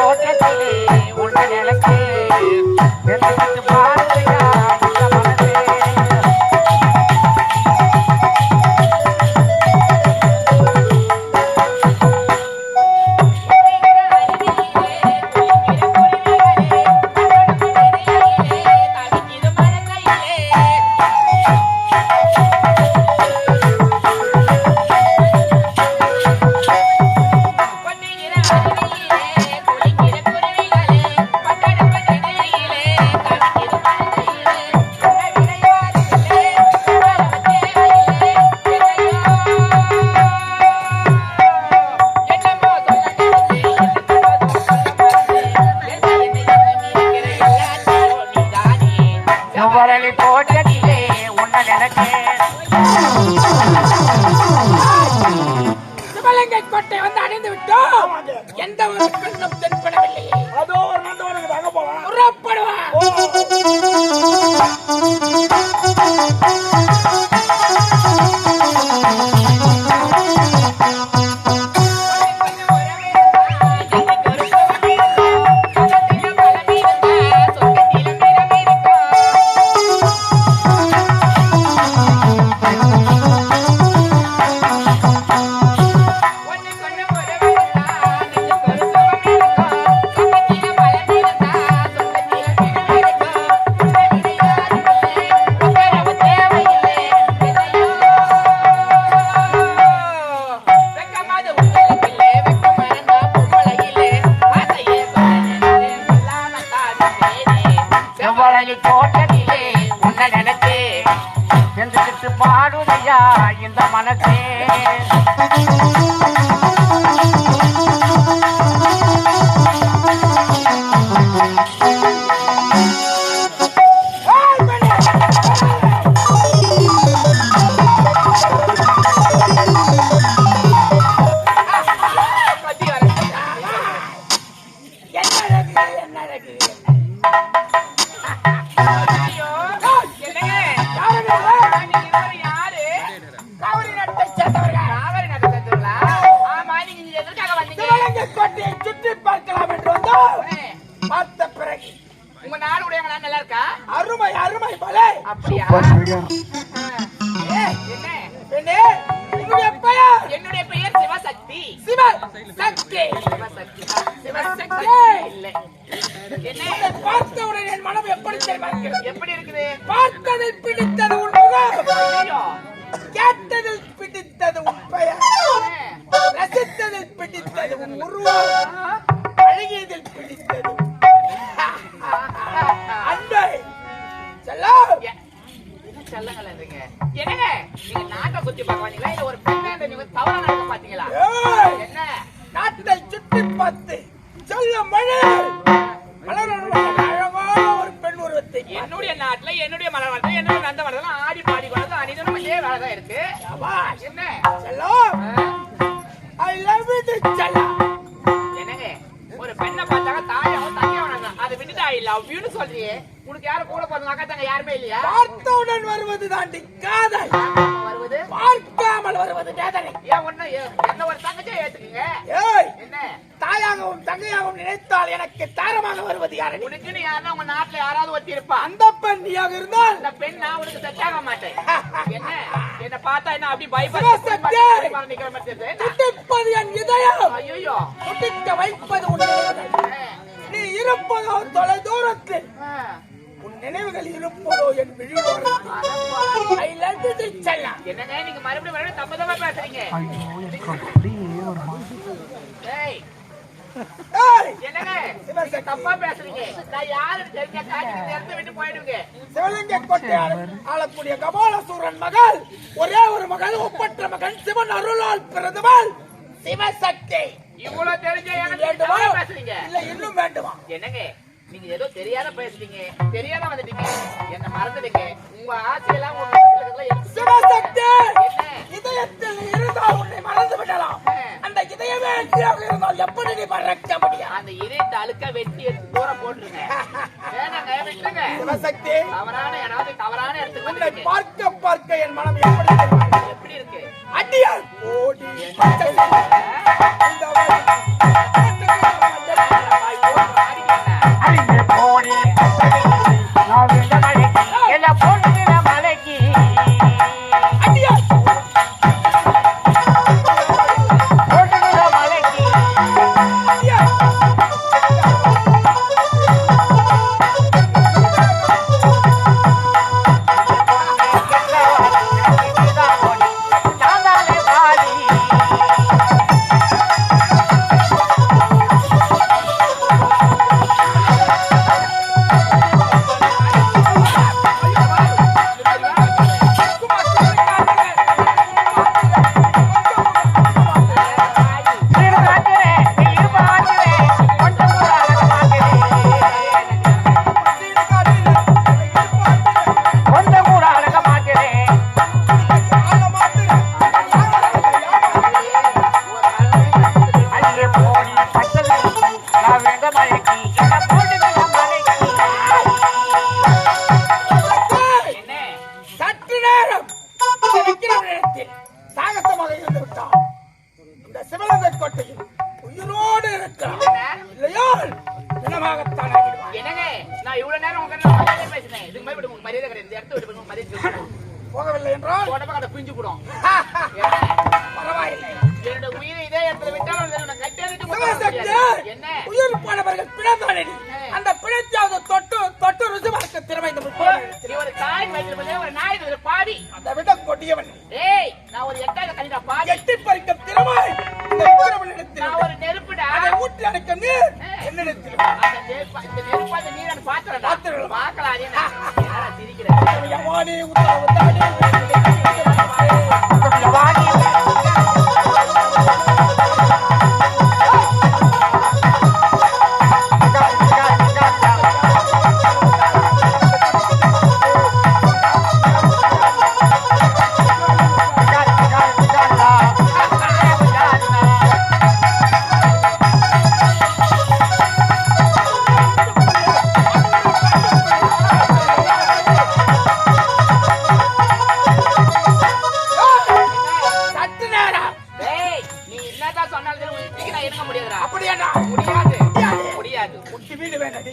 தோட்டத்திலே உன்னை நினைச்சு நினைச்சு பாருயா இந்த மனசே. வரலி தோட்டத்திலே உன்னை நினைச்சேன். சிவலிங்கை கோட்டை வந்து அடைந்து விட்டோம். எந்த ஒரு பெண்ணும் தென்படவில்லையே. அதோ ஒரு நந்தவனுக்கு வாங்க போலாம். புறப்படுவான். வரலி தோட்டத்திலே உன்னை நினைச்சேன் சென்றுக்கிட்டு பாடுதையா இந்த மனசே. சுற்றி பார்க்கலாம் என்று வந்தோம். பார்த்த பிறகு உங்க நாடு உடைய நல்லா இருக்கா? அருமை அருமை பலே. அப்படியா? என்ன? பெண்ணே, உன்னுடைய பெயர்? என்னுடைய பெயர் சிவசக்தி. சிவசக்தி. சிவசக்தி. சிவசக்தி இல்லை. என்ன? உன்னை பார்த்தவுடன் என் மனம் எப்படி தெரியுமா இருக்கிறது? எப்படி இருக்குது? பார்த்ததில் பிடித்தது உன் முகம். ஐயோ. கேட்டதில் பிடித்தது உன் பெயர். ரசித்ததில் பிடித்தது உன் உருவம். அழகியதில் பிடித்தது அன்பை. செல்லம். என்ன செல்லங்களேன்றீங்க? என்னங்க? நீங்க நாட்டை சுத்தி பார்க்க வந்தீங்களா இல்ல ஒரு பெண்ணை நீங்க தவறா நடக்க பாத்தீங்களா? ஏய், என்ன? நாட்டை சுற்றி பார்த்து செல்லும் மழை அழகான ஒரு பெண் உருவத்தை என்னுடைய நாட்டுல என்னுடைய மலர் என்னுடைய நந்த மலர்லாம் ஆடி பாடி வளர்ந்து அணிதனும் இதே வேலைதான் இருக்கு. என்ன? செல்லம், I love you செல்லம். என்னங்க? ஒரு பெண்ணை பார்த்தாங்க தாயாவும் தங்கையாவும் அதை விட்டுட்டு ஐ லவ் யூன்னு சொல்றியே. உனக்கு யாரும் கூட பிறந்த அக்கா தங்க யாருமே இல்லையா? பார்த்தவுடன் வருவது தாண்டி காதல், வருவது பார்க்காமல் வருவது வேதனை. ஏன் ஒண்ணு என்ன ஒரு தங்கச்சியை ஏத்துக்குங்க. ஏய், என்ன? தாயாகவும் தங்கையாகவும் நினைத்தால் எனக்கு தாரமாக வருவது யாரு? உனக்குன்னு யாருன்னா உங்க நாட்டுல யாராவது ஒருத்தி இருப்பா. அந்த பெண் நீயாக இருந்தால் அந்த பெண் நான் உனக்கு செட்டாக மாட்டேன். என்ன? என்ன பார்த்தா என்ன அப்படி சிவசக்தி. நிக்கிற மாதிரி தெரியுது? துடிப்பது என் இதயம், ஐயோ. துடிக்க வைப்பது உன் நினைவுகள். நீ இருப்பதோ தொலை தூரத்தில், உன் நினைவுகள் இருப்பதோ என் விழியோரம். I love you செல்லம். என்னங்க நீங்க மறுபடியும் தம்மதமா பேசுறீங்க? ஏய், ஏய், என்னங்க நீங்க தப்பா பேசுறீங்க? நான் யாருன்னு தெரிஞ்ச காட்சி இடத்த விட்டு போயிடுங்க. சிவலிங்க கோட்டையால் ஆளக்கூடிய கபாலசூரன் மகள், ஒரே ஒரு மகள், ஒப்பற்ற மகன், சிவன் அருளால் பிறந்தவள் சிவசக்தி. இவ்வளவு தெரிஞ்ச எனக்கு வேண்டுமா? தப்பா பேசுறீங்க? இல்ல இன்னும் வேண்டுமா? என்னங்க நீங்க ஏதோ தெரியாத பேசுறீங்க, தெரியாத வந்துட்டீங்க, என்ன மறந்துடுங்க. உங்க ஆசையெல்லாம் உங்க மனசுல இருக்கிறதெல்லாம் எனக்கு சிவசக்தி, என்ன? இதயத்தில் இருந்தால் உன்னை மறந்து விடலாம். அந்த இதயமே எதிராக இருந்தால் எப்படி நீ மறக்க முடியும்? அந்த இருட்டு அழுக்க வெட்டி எடுத்து தூரம் போட்டுருங்க. வேணாங்க, விட்டுருங்க. சிவசக்தி, தவறான யாராவது தவறான இடத்துக்கு உன்னை வந்துட்டீங்க. பார்க்க பார்க்க என் மனம் எப்படி தெரியுமா? எப்படி இருக்கு? அடியார் ஓடி இந்த வழி. மழைக்கு என்ன போட்டுக்கிற மழைக்கு என்ன சற்று நேரம் இருக்கிற இடத்தில் சாகசமாக இருந்து விட்டான். இந்த சிவலங்கை கோட்டையில் உயிரோடு இருக்கிறான். இல்லையோ தினமாகத்தான் ஆகிடுவான். என்னங்க நான் இவ்வளவு நேரம் உங்க மரியாதை பேசினேன். இதுக்கு மேல உங்களுக்கு மரியாதை கிடையாது. இந்த இடத்த விட்டு போய் மரியாதை போகவில்லை என்றால் உடம்பு கடை பிஞ்சு போடும். பரவாயில்லை. என்னோட உயிரை இதே இடத்துல விட்டாலும் கட்டியாதிட்டு சிவசக்தி, என்ன உயிர் போனவர்கள் பிணத்தானடி. அந்த பிணத்தாவது தொட்டு தொட்டு ருசி பார்க்க திறமை இந்த நீ ஒரு தாய் வயிற்றுல ஒரு நாய் இதுல பாடி அதை விட கொடியவன். ஏய் நான் ஒரு எட்டாவது கண்டிப்பா பாடி எட்டி பறிக்க திறமை இந்த விக்கிரமனிடத்தில் நான் ஒரு நெருப்புடா அதை ஊற்றி அடைக்க நீர் என்னிடத்தில் அந்த நெருப்பு அந்த நீரை பாத்துறேன் பாத்துறேன். பார்க்கலாம் அதே நான் சிரிக்கிறேன் யவானே உத்தாவத்தானே வாடி சற்று நேரம் டேய் நீ என்னதான் சொன்னாலும் உனக்கு நான் இருக்க முடியாதுடா அப்படியாடா முடியாது முடியாது முட்டி வீடு வேண்டடி